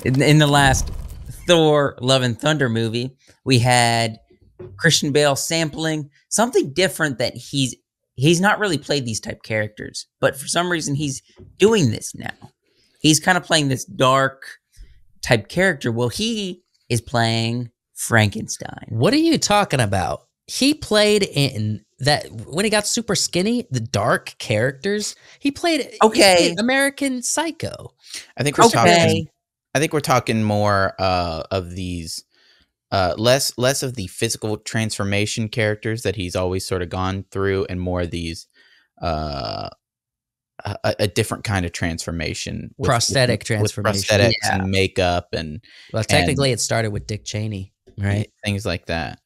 in the last Thor: Love and Thunder movie, we had Christian Bale sampling something different that he's not really played these type characters, but for some reason he's doing this now. He's kind of playing this dark type character. Well, he is playing Frankenstein. What are you talking about? He played in that when he got super skinny, the dark characters. He played American Psycho. I think we're talking more of these less of the physical transformation characters that he's always sort of gone through, and more of these a different kind of transformation, prosthetic transformation, with prosthetics and makeup, and technically it started with Dick Cheney, right? Things like that.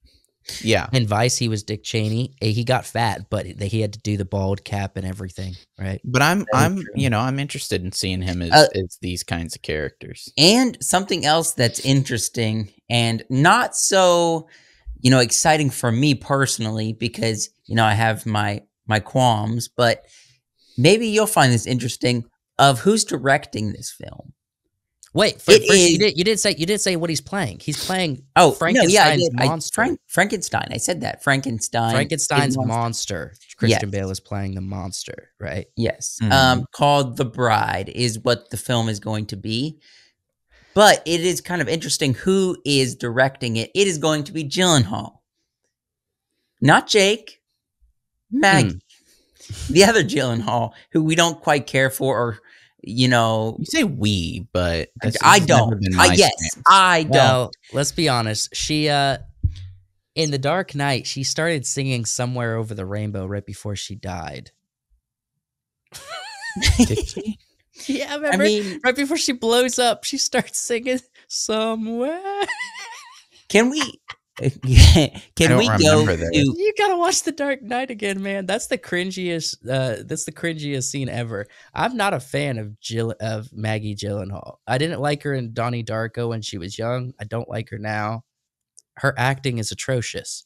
Yeah. In Vice, he was Dick Cheney. He got fat, but he had to do the bald cap and everything, right? But I'm interested in seeing him as these kinds of characters. And something else that's interesting and not so, exciting for me personally, because, I have my qualms, but maybe you'll find this interesting of who's directing this film. Wait, you did say what he's playing. He's playing Frankenstein's monster. Frankenstein. I said that. Frankenstein's monster. Christian Bale is playing the monster, right? Yes. Mm-hmm. Called The Bride is what the film is going to be. But it is kind of interesting who is directing it. It is going to be Gyllenhaal. Not Jake. Maggie. The other Gyllenhaal, who we don't quite care for, or you say we, but I don't. I don't. Well, let's be honest. She in The Dark Knight, she started singing Somewhere Over the Rainbow right before she died. Did she? Yeah, remember? Right before she blows up, she starts singing Somewhere. Can we Can we go to? You gotta watch The Dark Knight again, man. That's the cringiest. That's the cringiest scene ever. I'm not a fan of Maggie Gyllenhaal. I didn't like her in Donnie Darko when she was young. I don't like her now. Her acting is atrocious.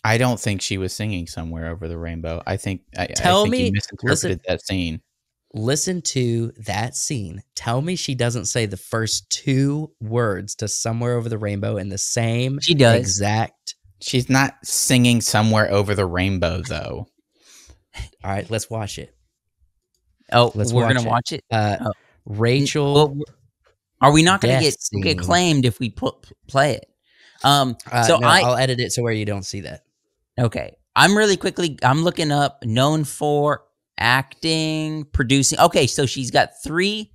I don't think she was singing Somewhere Over the Rainbow. I think you misinterpreted that scene. Listen to that scene. Tell me she doesn't say the first two words to Somewhere Over the Rainbow in the same exact. She's not singing Somewhere Over the Rainbow, though. All right, let's watch it. Oh, we're going to watch it? Rachel. Well, are we not going to get claimed if we play it? I'll edit it to where you don't see that. Okay. I'm looking up known for acting, producing. Okay, so she's got three.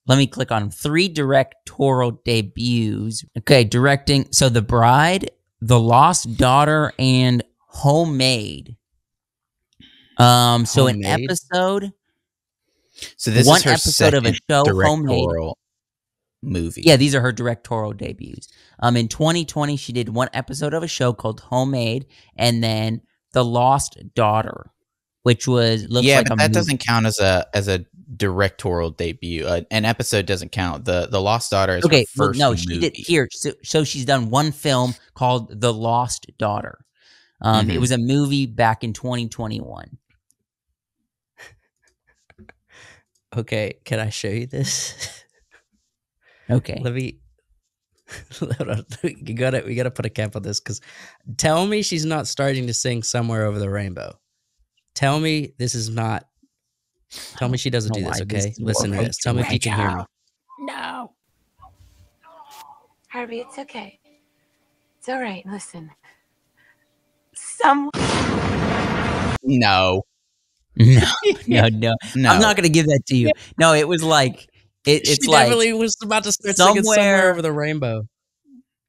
Let me click on them. 3 directorial debuts. Okay, directing. So The Bride, The Lost Daughter, and Homemade. So an episode. So this one is her episode of a show, Homemade. Movie. Yeah, these are her directorial debuts. In 2020, she did one episode of a show called Homemade, and then The Lost Daughter, which looks like but that doesn't count as a directorial debut. An episode doesn't count. The Lost Daughter is her first movie. She did here. So she's done one film called The Lost Daughter. It was a movie back in 2021. Okay, can I show you this? Okay. Let me. We gotta put a cap on this, because tell me she's not starting to sing Somewhere Over the Rainbow. Tell me this is not. Tell me she doesn't do this. Okay, listen to this. Tell me if you can hear me. No, Harvey, it's okay. It's all right. Listen, No. I'm not gonna give that to you. No, it was like. It's she definitely was about to start singing Somewhere Over the Rainbow.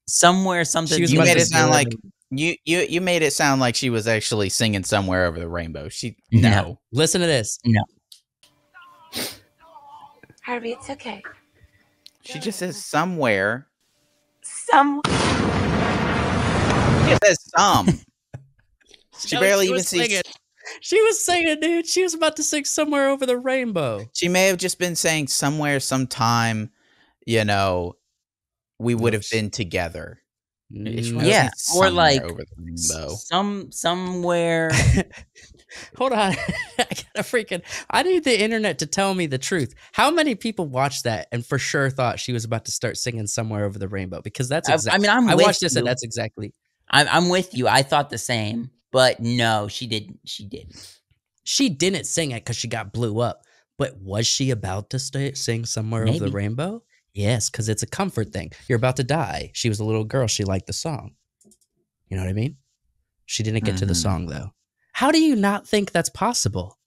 Somewhere, something. You made it sound like you made it sound like she was actually singing Somewhere Over the Rainbow. No. Listen to this. No. Harvey, it's okay. She just says somewhere. Some. She says some. She barely even sees. She was singing, dude. She was about to sing Somewhere Over the Rainbow. She may have just been saying somewhere, sometime, we would have been together. Yeah, or like over the rainbow. Somewhere. Hold on. I need the internet to tell me the truth. How many people watched that and for sure thought she was about to start singing Somewhere Over the Rainbow? Because that's exactly. I mean, I watched this and that's exactly. I'm with you. I thought the same, but no, she didn't. She didn't. She didn't sing it because she got blew up. But was she about to sing Somewhere Over the Maybe. Rainbow? Yes, because it's a comfort thing. You're about to die. She was a little girl. She liked the song. You know what I mean? She didn't get to the song, though. How do you not think that's possible?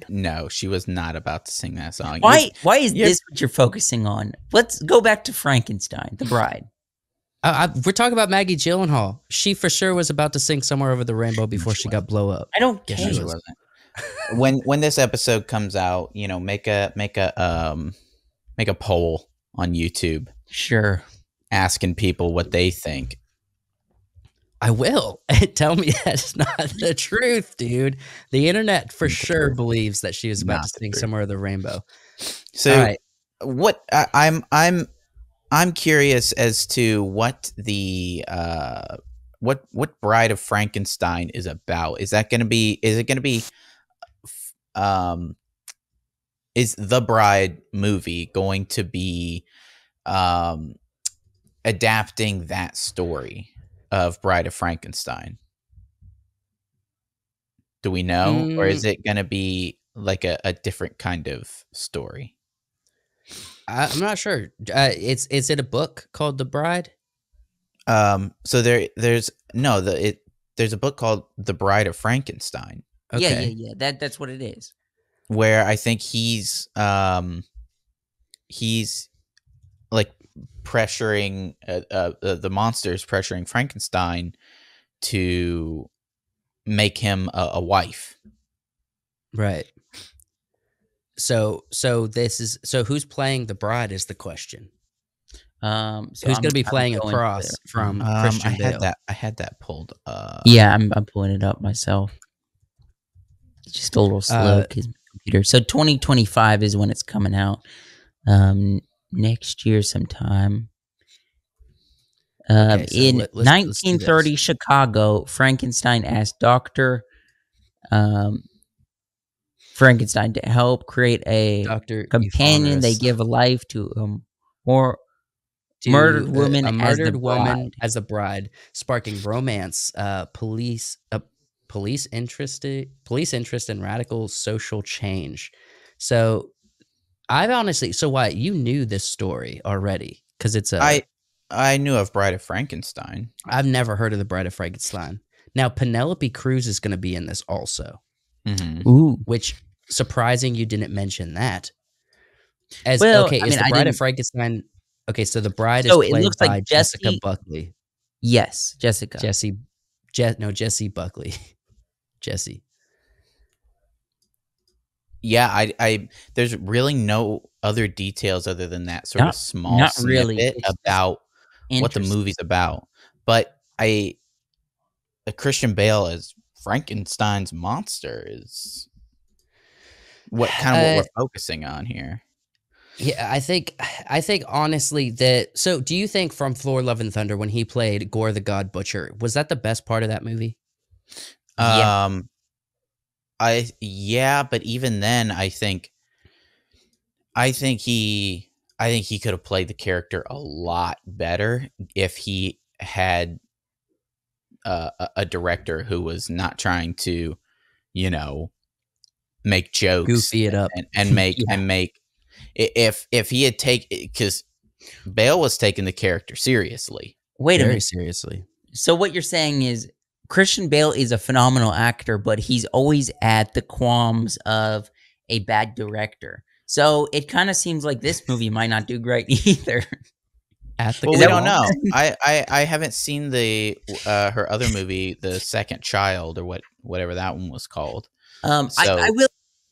No, she was not about to sing that song. Why is this what you're focusing on? Let's go back to Frankenstein, the bride. We're talking about Maggie Gyllenhaal. She for sure was about to sing Somewhere Over the Rainbow before she got blow up. I don't care. Yeah, she wasn't. When this episode comes out, you know, make a poll on YouTube. Sure. Asking people what they think. I will. Tell me that's not the truth, dude. The internet for sure believes that she was about to sing Somewhere Over the Rainbow. So what I'm curious as to what the what Bride of Frankenstein is about. Is it going to be is the Bride movie going to be adapting that story of Bride of Frankenstein? Do we know? Or is it going to be like a different kind of story? I'm not sure. Is it a book called The Bride? So there's a book called The Bride of Frankenstein. Okay. Yeah. That's what it is. Where I think he's like pressuring the monsters, pressuring Frankenstein to make him a wife. Right. So who's playing the bride is the question. Who's going to be playing across from Christian Bale? I had that pulled up. Yeah, I'm pulling it up myself. It's just a little slow because my computer. So 2025 is when it's coming out. Next year sometime. In 1930 Chicago, Frankenstein asked Dr. Frankenstein to help create a companion. They give a life to a murdered woman as a bride, sparking romance, police interest in radical social change. So Wyatt, you knew this story already because it's I knew of Bride of Frankenstein. I've never heard of the Bride of Frankenstein. Now Penelope Cruz is going to be in this also. Mm-hmm. Ooh, which surprising you didn't mention that. The Bride of Frankenstein? Okay, so the bride is played by Jessica Buckley. Yes, Jessica. Jesse Buckley. Jesse. Yeah, I there's really no other details other than that sort of small snippet about what the movie's about. But Christian Bale as Frankenstein's monster is what we're focusing on here. Yeah, I think honestly that. So, do you think from Thor: Love and Thunder when he played Gore the God Butcher, was that the best part of that movie? But even then, I think he could have played the character a lot better if he had a director who was not trying to, make jokes, goofy it up, and make if he had because Bale was taking the character seriously. Wait a minute, seriously. So what you're saying is Christian Bale is a phenomenal actor, but he's always at the qualms of a bad director. So it kind of seems like this movie might not do great either. We don't know. I haven't seen her other movie, The Second Child, or whatever that one was called. I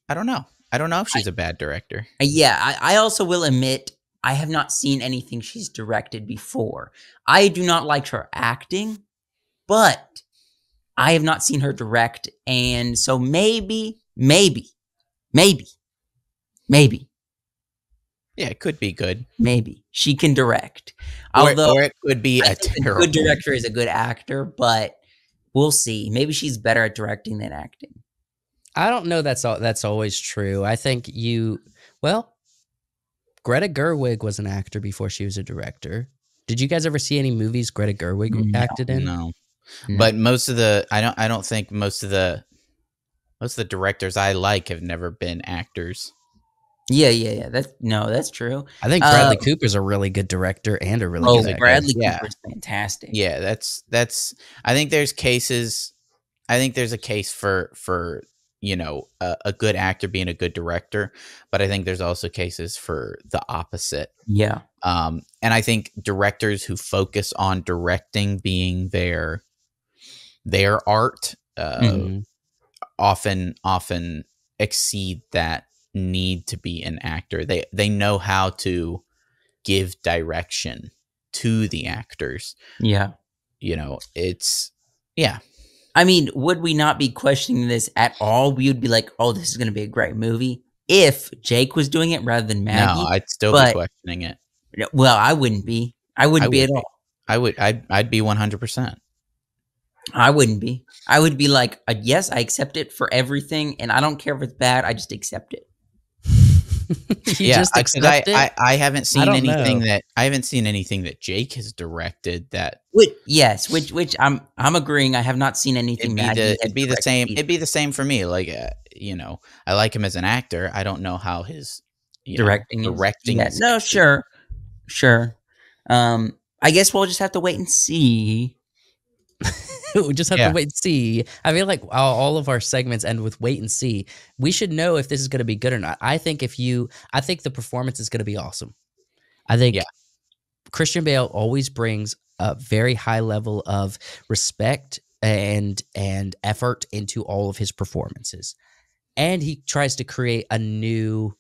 don't know. I don't know if she's a bad director. Yeah, I also will admit I have not seen anything she's directed before. I do not like her acting, but I have not seen her direct, and so maybe. Yeah, it could be good. Maybe she can direct. Or it could be a terrible. good director is a good actor, but we'll see. Maybe she's better at directing than acting. I don't know. That's always true. I think Greta Gerwig was an actor before she was a director. Did you guys ever see any movies Greta Gerwig acted in? No. But most of the I don't think most of the directors I like have never been actors. Yeah. That's true. I think Bradley Cooper's a really good director and a really good actor. Bradley Cooper's fantastic. Yeah, that's I think there's cases. I think there's a case for a good actor being a good director, but I think there's also cases for the opposite. Yeah. And I think directors who focus on directing being their art often exceed that need to be an actor. They know how to give direction to the actors. Yeah. I mean, would we not be questioning this at all? We would be like, oh, this is going to be a great movie if Jake was doing it rather than Maggie. No, I'd still be questioning it. Well, I wouldn't be. I wouldn't be at all. I'd be 100%. I wouldn't be. I would be like, yes, I accept it for everything, and I don't care if it's bad. I just accept it. Just accept it? I haven't seen anything that Jake has directed that. Which I'm agreeing. I have not seen anything. It'd be the same. It'd be the same for me. Like I like him as an actor. I don't know how his directing. Is. No, sure. I guess we'll just have to wait and see. We just have to wait and see. I feel like all of our segments end with wait and see. We should know if this is going to be good or not. I think the performance is going to be awesome. I think Christian Bale always brings a very high level of respect and effort into all of his performances. And he tries to create a new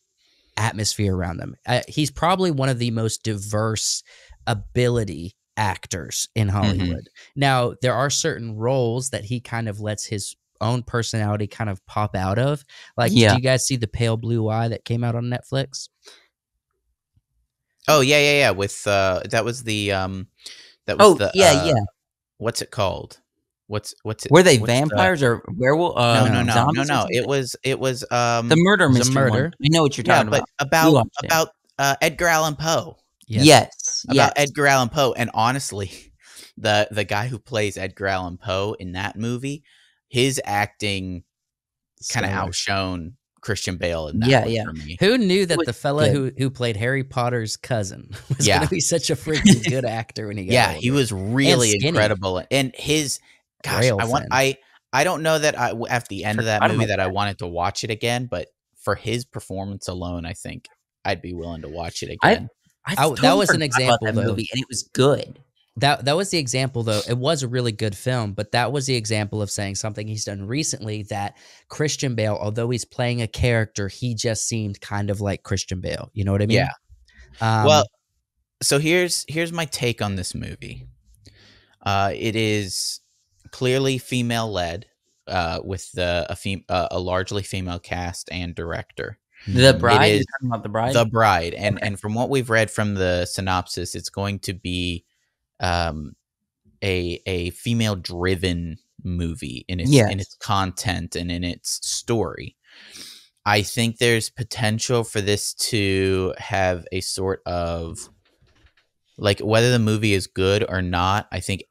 atmosphere around them. He's probably one of the most diverse ability actors in Hollywood. Now, there are certain roles that he kind of lets his own personality kind of pop out of. Like, did you guys see The Pale Blue Eye that came out on Netflix? Oh, yeah. With what's it called? What's it? Were they vampires or werewolf? No. It was the murder mystery. One. I know what you're talking about. About Edgar Allan Poe. Yes. Edgar Allan Poe. And honestly, the guy who plays Edgar Allan Poe in that movie, his acting kind of outshone Christian Bale in that one for me. Who knew that the fella who played Harry Potter's cousin was going to be such a freaking good actor when he got older? He was really incredible. And his I don't know that at the end of that movie that I wanted to watch it again, but for his performance alone, I think I'd be willing to watch it again. That was an example, though. Movie, and it was good. That was the example, though. It was a really good film, but that was the example of saying something he's done recently, that Christian Bale, although he's playing a character, he just seemed kind of like Christian Bale. You know what I mean? Yeah. Well, so here's my take on this movie. It is clearly female-led, with a largely female cast and director. The Bride? You're talking about The Bride? The Bride. And from what we've read from the synopsis, it's going to be a female-driven movie in its content and in its story. I think there's potential for this to have a sort of, like, whether the movie is good or not, I think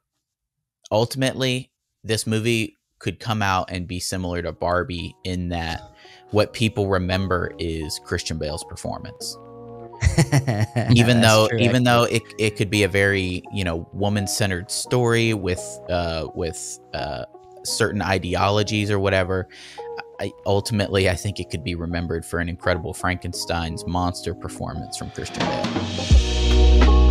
ultimately this movie could come out and be similar to Barbie in that what people remember is Christian Bale's performance. even though it could be a very, woman-centered story with certain ideologies or whatever, ultimately I think it could be remembered for an incredible Frankenstein's monster performance from Christian Bale.